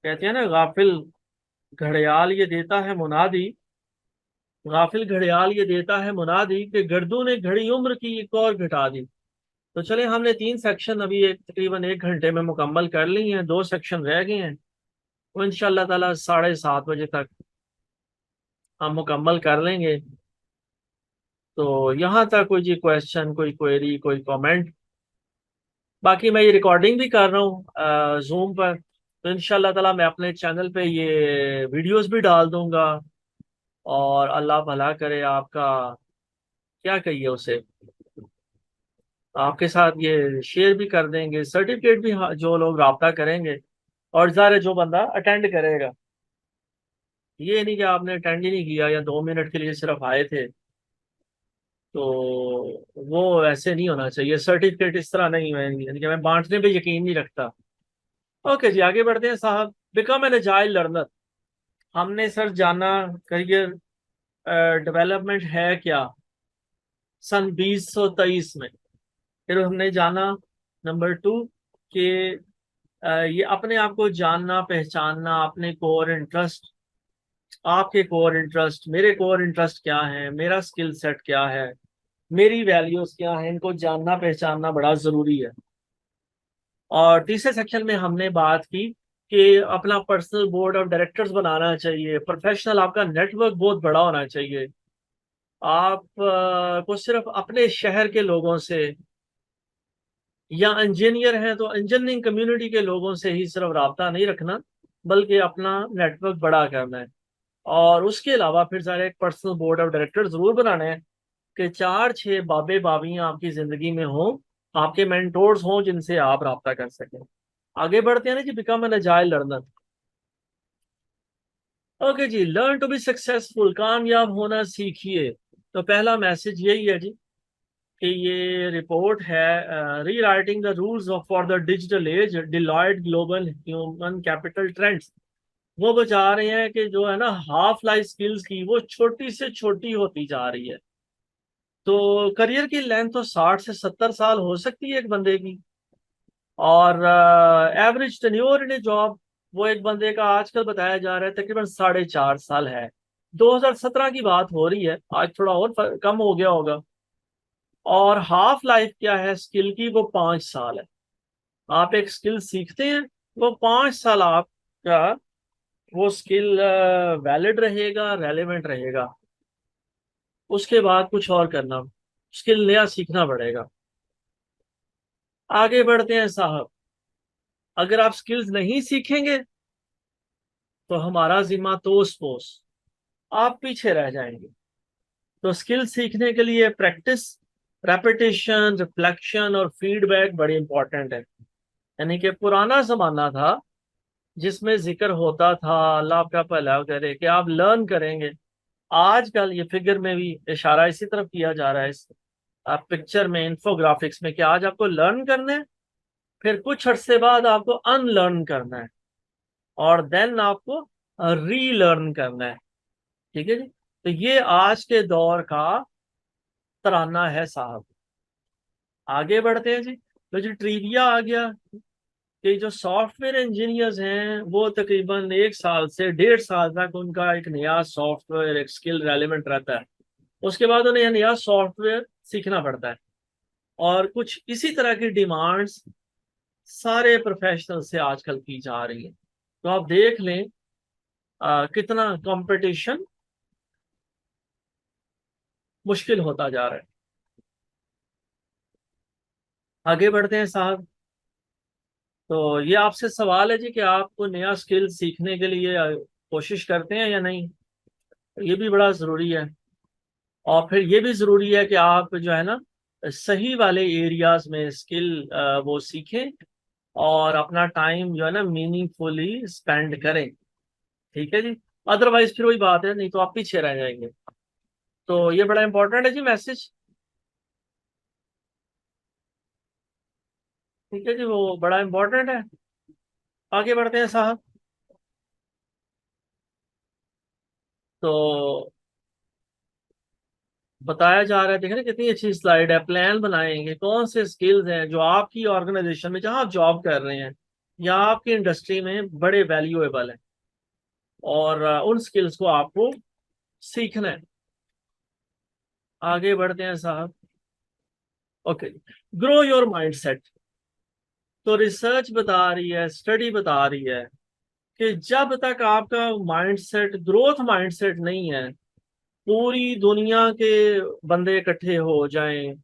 कहते हैं ना, घड़ियाल ये देता है मुनादी गाफिल घड़ियाल ये देता है मुनादी कि गर्दों ने घड़ी उम्र की एक और घटा दी। तो चले, हमने 3 सेक्शन अभी एक तकरीबन 1 घंटे में मुकम्मल कर ली हैं, 2 सेक्शन रह गए हैं। वो इंशाल्लाह ताला 7:30 बजे तक हम मुकम्मल कर लेंगे। तो यहाँ तक कोई जी क्वेश्चन, कोई क्वेरी, कोई कमेंट? बाकी मैं ये रिकॉर्डिंग भी कर रहा हूँ जूम पर, तो इंशाल्लाह ताला मैं अपने चैनल पे ये वीडियोस भी डाल दूंगा। और अल्लाह भला करे आपका, क्या कहिए उसे, आपके साथ ये शेयर भी कर देंगे सर्टिफिकेट भी, हाँ, जो लोग राब्ता करेंगे। और ज़ाहिर है जो बंदा अटेंड करेगा, ये नहीं कि आपने अटेंड ही नहीं किया या 2 मिनट के लिए सिर्फ आए थे, तो वो ऐसे नहीं होना चाहिए। सर्टिफिकेट इस तरह नहीं है, यानी कि मैं बांटने पे यकीन नहीं रखता। ओके जी, आगे बढ़ते हैं साहब। Become an agile learner. हमने सर जाना करियर डेवलपमेंट है क्या, सन 2023 में। फिर हमने जाना नंबर 2 कि ये अपने आप को जानना पहचानना, अपने कोर इंटरेस्ट, आपके कोर इंटरेस्ट, मेरे कोर इंटरेस्ट क्या है, मेरा स्किल सेट क्या है, मेरी वैल्यूज क्या है, इनको जानना पहचानना बड़ा जरूरी है। और तीसरे सेक्शन में हमने बात की कि अपना पर्सनल बोर्ड ऑफ डायरेक्टर्स बनाना चाहिए, प्रोफेशनल आपका नेटवर्क बहुत बड़ा होना चाहिए। आप को सिर्फ अपने शहर के लोगों से, या इंजीनियर हैं तो इंजीनियरिंग कम्युनिटी के लोगों से ही सिर्फ रब्ता नहीं रखना, बल्कि अपना नेटवर्क बड़ा करना है। और उसके अलावा फिर सारे एक पर्सनल बोर्ड ऑफ डायरेक्टर जरूर बनाने हैं कि 4-6 बाबे बाबियां आपकी जिंदगी में हों, आपके मेंटोर्स हों जिनसे आप रब्ता कर सकें। आगे बढ़ते हैं ना जी, become an agile learner. Okay जी, लर्न टू बी सक्सेसफुल, कामयाब होना सीखिए। तो पहला मैसेज यही है जी कि ये रिपोर्ट है, री writing the rules of for the digital age, Deloitte global human capital trends. वो बता रहे हैं कि जो है ना, हाफ लाइफ स्किल्स की वो छोटी से छोटी होती जा रही है। तो करियर की लेंथ तो 60 से 70 साल हो सकती है एक बंदे की। और एवरेज टेन्योर इन ए जॉब, वो एक बंदे का आजकल बताया जा रहा है तकरीबन 4.5 साल है। 2017 की बात हो रही है, आज थोड़ा और कम हो गया होगा। और हाफ लाइफ क्या है स्किल की, वो 5 साल है। आप एक स्किल सीखते हैं, वो 5 साल आपका वो स्किल वैलिड रहेगा, रेलेवेंट रहेगा। उसके बाद कुछ और करना, स्किल नया सीखना पड़ेगा। आगे बढ़ते हैं साहब। अगर आप स्किल्स नहीं सीखेंगे तो हमारा जिम्मा तो स्पोस, आप पीछे रह जाएंगे। तो स्किल सीखने के लिए प्रैक्टिस, रेपिटेशन, रिफ्लेक्शन और फीडबैक बड़ी इंपॉर्टेंट है। यानी कि पुराना जमाना था जिसमें जिक्र होता था, अल्लाह आपका भला करे, कि आप लर्न करेंगे। आजकल ये फिगर में भी इशारा इसी तरफ किया जा रहा है, इस आप पिक्चर में, इंफोग्राफिक्स में, कि आज आपको लर्न करना है, फिर कुछ अरसे बाद आपको अनलर्न करना है, और देन आपको रीलर्न करना है। ठीक है जी। तो ये आज के दौर का तराना है साहब। आगे बढ़ते हैं जी। तो जी ट्रिविया आ गया कि जो सॉफ्टवेयर इंजीनियर्स हैं वो तकरीबन 1 साल से 1.5 साल तक उनका एक नया सॉफ्टवेयर, एक स्किल रेलिवेंट रहता है। उसके बाद उन्हें यह नया सॉफ्टवेयर सीखना पड़ता है। और कुछ इसी तरह की डिमांड्स सारे प्रोफेशनल से आजकल की जा रही है। तो आप देख लें कितना कंपटीशन मुश्किल होता जा रहा है। आगे बढ़ते हैं साहब। तो ये आपसे सवाल है जी कि आपको नया स्किल सीखने के लिए कोशिश करते हैं या नहीं। ये भी बड़ा ज़रूरी है। और फिर ये भी ज़रूरी है कि आप जो है ना, सही वाले एरियाज में स्किल वो सीखें, और अपना टाइम जो है ना मीनिंगफुली स्पेंड करें। ठीक है जी। अदरवाइज फिर वही बात है, नहीं तो आप पीछे रह जाएंगे। तो ये बड़ा इंपॉर्टेंट है जी मैसेज। ठीक है जी, वो बड़ा इंपॉर्टेंट है। आगे बढ़ते हैं साहब। तो बताया जा रहा है, देख रहे हैं कितनी अच्छी स्लाइड है। प्लान बनाएंगे कौन से स्किल्स हैं जो आपकी ऑर्गेनाइजेशन में, जहां आप जॉब कर रहे हैं, या आपकी इंडस्ट्री में बड़े वैल्यूएबल हैं, और उन स्किल्स को आपको सीखना है। आगे बढ़ते हैं साहब। Okay, grow your mindset. तो रिसर्च बता रही है, स्टडी बता रही है कि जब तक आपका माइंडसेट ग्रोथ माइंडसेट नहीं है, पूरी दुनिया के बंदे इकट्ठे हो जाएं,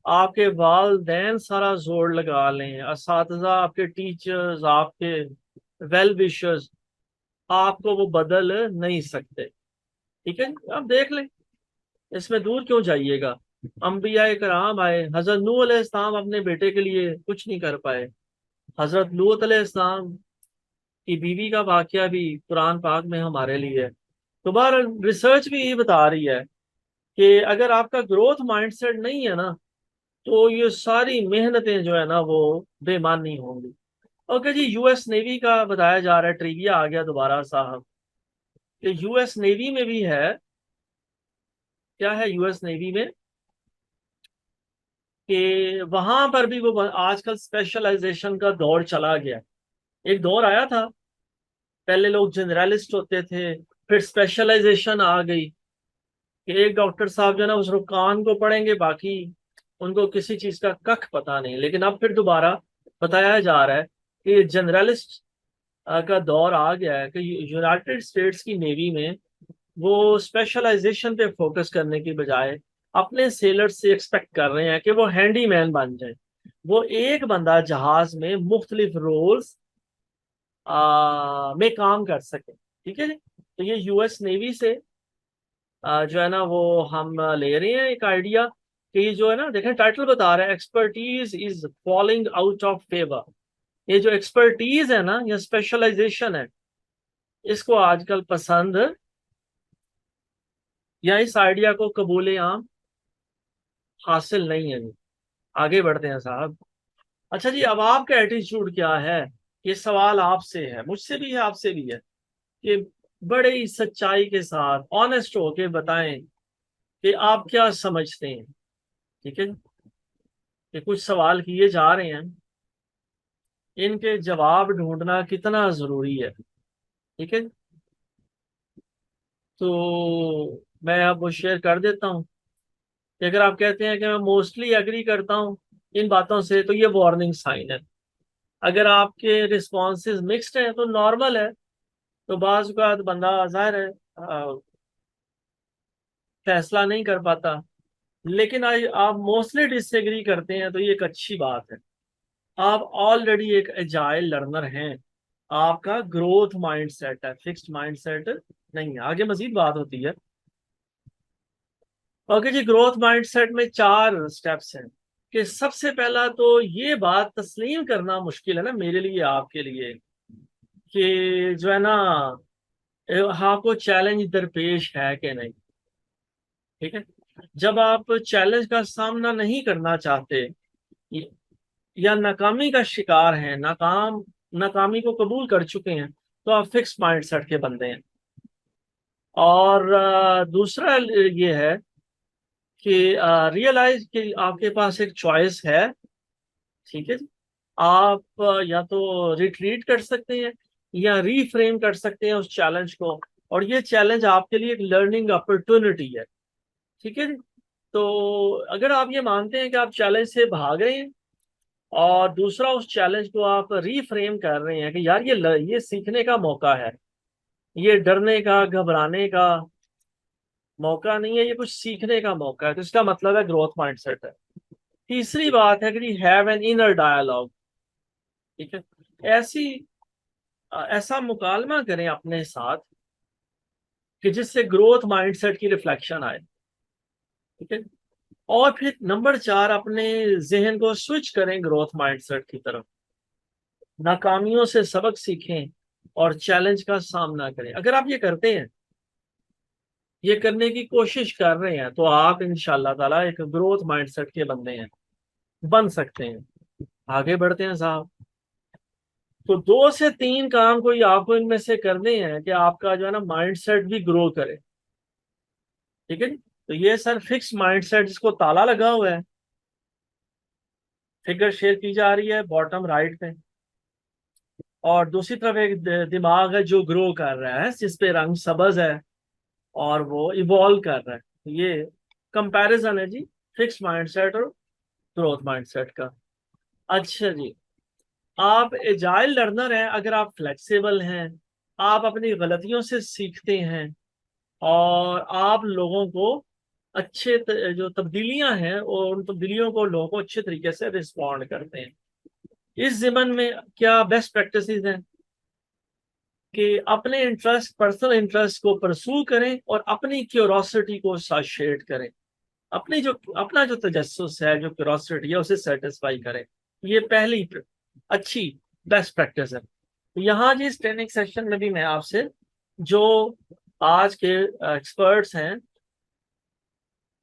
आपके वालदैन सारा जोर लगा लें, असातिज़ा, आपके टीचर्स, आपके वेल विशर्स, आपको वो बदल नहीं सकते। ठीक है, आप देख लें, इसमें दूर क्यों जाइएगा। अंबिया कराम आए, हजरत नूह अलैहिस्सलाम अपने बेटे के लिए कुछ नहीं कर पाए, हजरत लूत अलैहिस्सलाम की बीवी का वाकया भी कुरान पाक में हमारे लिए है। तो बार रिसर्च भी यही बता रही है कि अगर आपका ग्रोथ माइंडसेट नहीं है ना, तो ये सारी मेहनतें जो है ना वो बेमानी होंगी। ओके जी, यूएस नेवी का बताया जा रहा है, ट्रिविया आ गया दोबारा साहब, कि यूएस नेवी में भी है। क्या है यूएस नेवी में, कि वहां पर भी वो आजकल स्पेशलाइजेशन का दौर चला गया। एक दौर आया था, पहले लोग जनरलिस्ट होते थे, फिर स्पेशलाइजेशन आ गई कि एक डॉक्टर साहब जो है ना उस कान को पढ़ेंगे, बाकी उनको किसी चीज का कख पता नहीं। लेकिन अब फिर दोबारा बताया जा रहा है कि जनरलिस्ट का दौर आ गया है, कि यूनाइटेड स्टेट्स की नेवी में वो स्पेशलाइजेशन पे फोकस करने की बजाय अपने सेलर्स से एक्सपेक्ट कर रहे हैं कि वो हैंडीमैन बन जाए। वो एक बंदा जहाज में मुख्तलिफ रोल्स में काम कर सके। ठीक है जी, तो ये यूएस नेवी से जो है ना वो हम ले रहे हैं एक आइडिया, कि ये जो है ना, देखें टाइटल बता रहा है, expertise is falling out of favour. ये जो एक्सपर्टीज है ना, ये स्पेशलाइजेशन है, इसको आजकल पसंद, या इस आइडिया को कबूल आम हासिल नहीं है जी। आगे बढ़ते हैं साहब। अच्छा जी, अब आपका एटीट्यूड क्या है, ये सवाल आपसे है, मुझसे भी है, आपसे भी है, कि बड़े ही सच्चाई के साथ ऑनेस्ट होके बताएं कि आप क्या समझते हैं। ठीक है, कि कुछ सवाल किए जा रहे हैं, इनके जवाब ढूंढना कितना जरूरी है। ठीक है, तो मैं अब वो शेयर कर देता हूँ कि अगर आप कहते हैं कि मैं मोस्टली एग्री करता हूँ इन बातों से, तो ये वार्निंग साइन है। अगर आपके रिस्पॉन्सेज मिक्स्ड हैं तो नॉर्मल है। तो बाज़ औक़ात बंदा ज़ाहिर है फैसला नहीं कर पाता। लेकिन आप मोस्टली डिसएग्री करते हैं, तो ये एक अच्छी बात है। आप ऑलरेडी एक एजाइल लर्नर हैं, आपका ग्रोथ माइंडसेट है, फिक्स्ड माइंडसेट नहीं है। आगे मजीद बात होती है। ओके जी, ग्रोथ माइंडसेट में 4 स्टेप्स हैं। कि सबसे पहला तो ये बात तस्लीम करना मुश्किल है ना मेरे लिए, आपके लिए, कि जो है ना, हाँ को चैलेंज दरपेश है कि नहीं। ठीक है, जब आप चैलेंज का सामना नहीं करना चाहते, या नाकामी का शिकार हैं, नाकामी को कबूल कर चुके हैं, तो आप फिक्स माइंडसेट के बंदे हैं। और दूसरा ये है कि रियलाइज कि आपके पास एक चॉइस है। ठीक है जी, आप या तो रिट्रीट कर सकते हैं, या रीफ्रेम कर सकते हैं उस चैलेंज को, और ये चैलेंज आपके लिए एक लर्निंग अपॉर्चुनिटी है। ठीक है जी, तो अगर आप ये मानते हैं कि आप चैलेंज से भाग रहे हैं, और दूसरा उस चैलेंज को आप रीफ्रेम कर रहे हैं कि यार ये सीखने का मौका है, ये डरने का घबराने का मौका नहीं है, ये कुछ सीखने का मौका है, तो इसका मतलब है ग्रोथ माइंडसेट है। तीसरी बात है कि हैव एन इनर डायलॉग। ठीक है, ऐसी ऐसा मुकालमा करें अपने साथ कि जिससे ग्रोथ माइंडसेट की रिफ्लेक्शन आए। ठीक है, और फिर नंबर 4, अपने जहन को स्विच करें ग्रोथ माइंडसेट की तरफ, नाकामियों से सबक सीखें और चैलेंज का सामना करें। अगर आप ये करते हैं, ये करने की कोशिश कर रहे हैं, तो आप इंशाल्लाह ताला एक ग्रोथ माइंडसेट के बंदे हैं, बन सकते हैं। आगे बढ़ते हैं साहब। तो 2 से 3 काम कोई आपको इनमें से करने हैं कि आपका जो है ना माइंडसेट भी ग्रो करे। ठीक है जी, तो ये सर फिक्स माइंडसेट जिसको ताला लगा हुआ है, फिगर शेयर की जा रही है बॉटम राइट पे। और दूसरी तरफ एक दिमाग है जो ग्रो कर रहा है, जिस पे रंग सब्ज है और वो इवॉल्व कर रहा है। ये कंपैरिजन है जी, फिक्स माइंडसेट और ग्रोथ माइंडसेट का। अच्छा जी, आप एजाइल लर्नर हैं अगर आप फ्लेक्सिबल हैं, आप अपनी गलतियों से सीखते हैं, और आप लोगों को जो तब्दीलियां हैं और उन तब्दीलियों को लोगों को अच्छे तरीके से रिस्पॉन्ड करते हैं। इस ज़मन में क्या बेस्ट प्रैक्टिसेस हैं कि अपने इंटरेस्ट, पर्सनल इंटरेस्ट को परसू करें और अपनी क्यूरोसिटी को साशिएट करें। अपना जो तजस्सुस है, जो क्यूरोसिटी है, उसे सेटिस्फाई करें। ये पहली अच्छी बेस्ट प्रैक्टिस है। तो यहाँ जी इस ट्रेनिंग सेशन में भी मैं आपसे जो आज के एक्सपर्ट्स हैं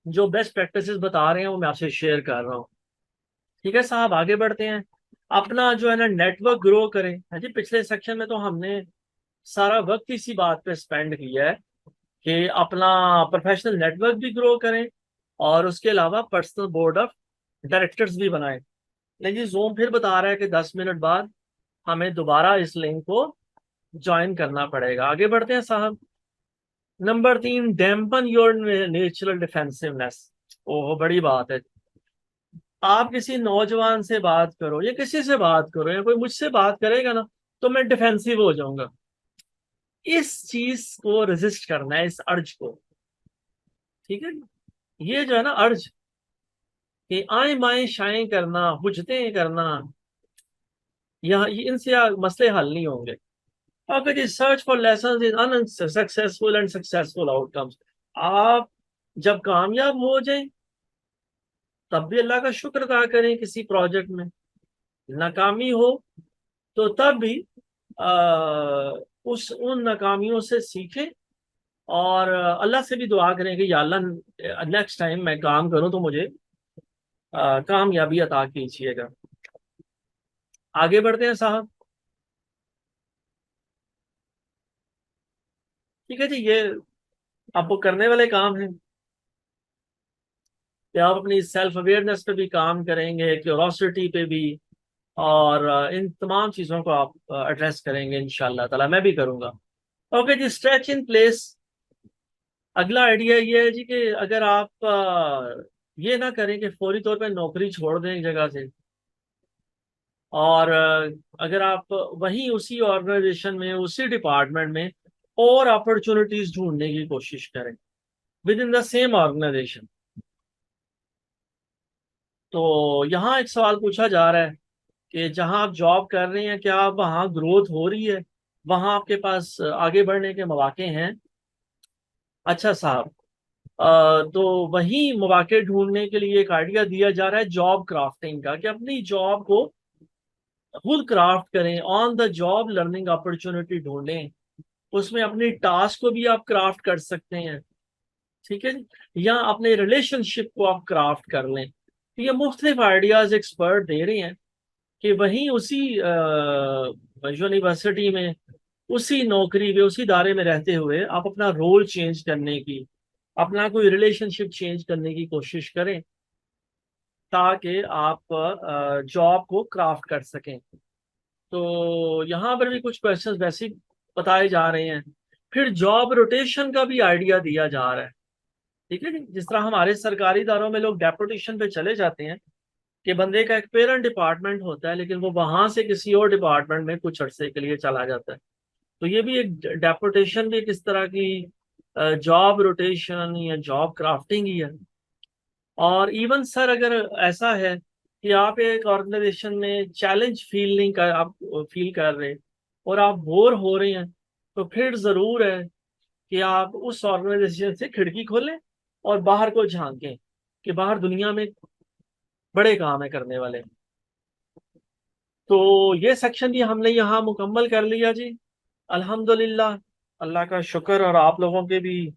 जो बेस्ट प्रैक्टिसेस बता रहे हैं वो मैं आपसे शेयर कर रहा हूँ। ठीक है साहब, आगे बढ़ते हैं। अपना जो है ना नेटवर्क ग्रो करें। हाँ जी, पिछले सेक्शन में तो हमने सारा वक्त इसी बात पे स्पेंड किया है कि अपना प्रोफेशनल नेटवर्क भी ग्रो करें और उसके अलावा पर्सनल बोर्ड ऑफ डायरेक्टर्स भी बनाएं। लेकिन जूम फिर बता रहा है कि 10 मिनट बाद हमें दोबारा इस लिंक को ज्वाइन करना पड़ेगा। आगे बढ़ते हैं साहब। Number 3, dampen your natural defensiveness. ओहो, बड़ी बात है। आप किसी नौजवान से बात करो या किसी से बात करो या कोई मुझसे बात करेगा ना, तो मैं डिफेंसिव हो जाऊंगा। इस चीज को रेजिस्ट करना है, इस अर्ज को। ठीक है, ये जो है ना अर्ज कि आए माए शाएं करना, हुजतें करना, यहाँ इनसे मसले हल नहीं होंगे। अगर ये search for lesson in unsuccessful and successful outcomes, आप जब कामयाब हो जाएं तब भी अल्लाह का शुक्र अदा करें। किसी प्रोजेक्ट में नाकामी हो तो तब भी आ, उस उन नाकामियों से सीखें और अल्लाह से भी दुआ करें कि या अल्लाह नेक्स्ट टाइम मैं काम करूं तो मुझे कामयाबी अता कीजिएगा। आगे बढ़ते हैं साहब। ठीक है जी, ये आपको करने वाले काम हैं कि आप अपनी सेल्फ अवेयरनेस पे भी काम करेंगे, क्यूरोसिटी पे भी, और इन तमाम चीज़ों को आप एड्रेस करेंगे इंशाल्लाह ताला। मैं भी करूंगा। ओके जी, स्ट्रेच इन प्लेस। अगला आइडिया ये है जी कि अगर आप ये ना करें कि फौरी तौर पे नौकरी छोड़ दें एक जगह से, और अगर आप वहीं उसी ऑर्गेनाइजेशन में, उसी डिपार्टमेंट में और अपॉर्चुनिटीज ढूंढने की कोशिश करें within the same organisation. तो यहाँ एक सवाल पूछा जा रहा है कि जहाँ आप जॉब कर रहे हैं, क्या वहाँ ग्रोथ हो रही है, वहाँ आपके पास आगे बढ़ने के मौके हैं? अच्छा साहब, तो वही मौके ढूंढने के लिए एक आइडिया दिया जा रहा है जॉब क्राफ्टिंग का, कि अपनी जॉब को खुद क्राफ्ट करें, on the job learning opportunity ढूंढें। उसमें अपनी टास्क को भी आप क्राफ्ट कर सकते हैं। ठीक है जी, या अपने रिलेशनशिप को आप क्राफ्ट कर लें। तो ये मुख्तलिफ आइडियाज एक्सपर्ट दे रहे हैं कि वहीं उसी यूनिवर्सिटी में, उसी नौकरी में, उसी दायरे में रहते हुए आप अपना रोल चेंज करने की, अपना कोई रिलेशनशिप चेंज करने की कोशिश करें ताकि आप जॉब को क्राफ्ट कर सकें। तो यहाँ पर भी कुछ क्वेश्चंस वैसे ही बताए जा रहे हैं। फिर जॉब रोटेशन का भी आइडिया दिया जा रहा है। ठीक है जी, जिस तरह हमारे सरकारी इदारों में लोग डेपुटेशन पे चले जाते हैं कि बंदे का एक पेरेंट डिपार्टमेंट होता है लेकिन वो वहां से किसी और डिपार्टमेंट में कुछ अरसे के लिए चला जाता है। तो ये भी एक डेपुटेशन भी किस तरह की जॉब रोटेशन या जॉब क्राफ्टिंग ही है। और इवन सर, अगर ऐसा है कि आप एक ऑर्गेनाइजेशन में चैलेंज फील नहीं कर आप फील कर रहे और आप बोर हो रहे हैं, तो फिर जरूर है कि आप उस ऑर्गेनाइजेशन से खिड़की खोलें और बाहर को झांकें कि बाहर दुनिया में बड़े काम है करने वाले। तो ये सेक्शन भी हमने यहाँ मुकम्मल कर लिया जी, अल्हम्दुलिल्लाह। अल्लाह का शुक्र, और आप लोगों के भी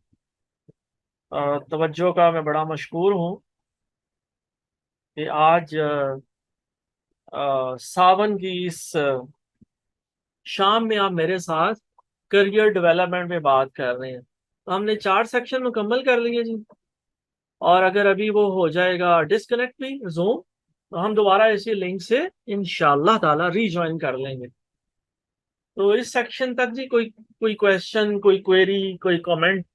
तवज्जो का मैं बड़ा मशकूर हूँ कि आज सावन की इस शाम में आप मेरे साथ करियर डेवलपमेंट में बात कर रहे हैं। तो हमने 4 सेक्शन मुकम्मल कर लिए जी। और अगर अभी वो हो जाएगा डिस्कनेक्ट भी जूम, तो हम दोबारा इसी लिंक से इंशाल्लाह ताला रीज्वाइन कर लेंगे। तो इस सेक्शन तक जी कोई कोई क्वेश्चन, कोई क्वेरी, कोई कमेंट?